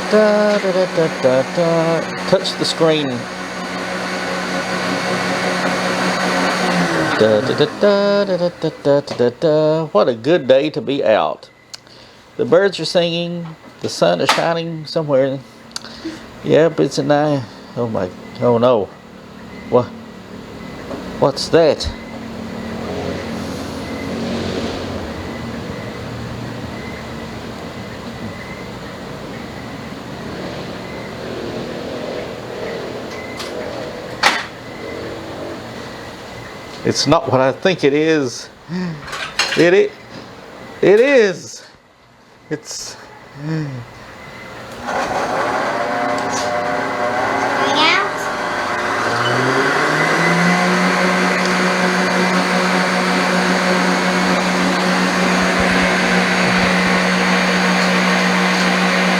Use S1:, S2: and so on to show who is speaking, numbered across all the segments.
S1: Da, da, da, da, da, da. Touch the screen. Da, da, da, da, da, da, da, da, da. What a good day to be out. The birds are singing. The sun is shining somewhere. Yep, it's a night. Oh my. Oh no. What? What's that? It's not what I think it is. It is. It's.
S2: Hang out?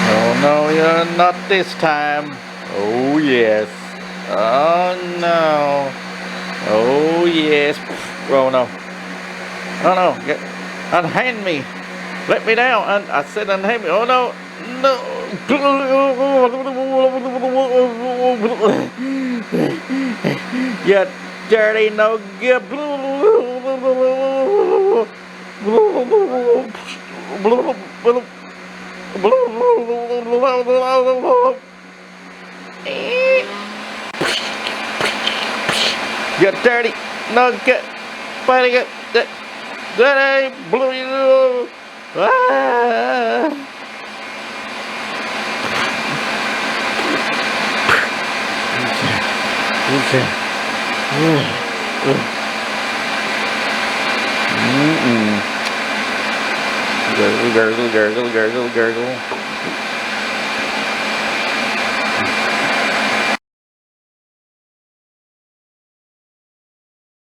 S1: Oh no, you're not this time. Oh yes. Oh no. Oh yes. Oh no. Oh no. Unhand me. Let me down. I said unhand me. Oh no. No. You dirty no good. You dirty nugget, fighting it, dirty blue. Ah. Okay. Gurgle, gurgle, gurgle, gurgle, gurgle.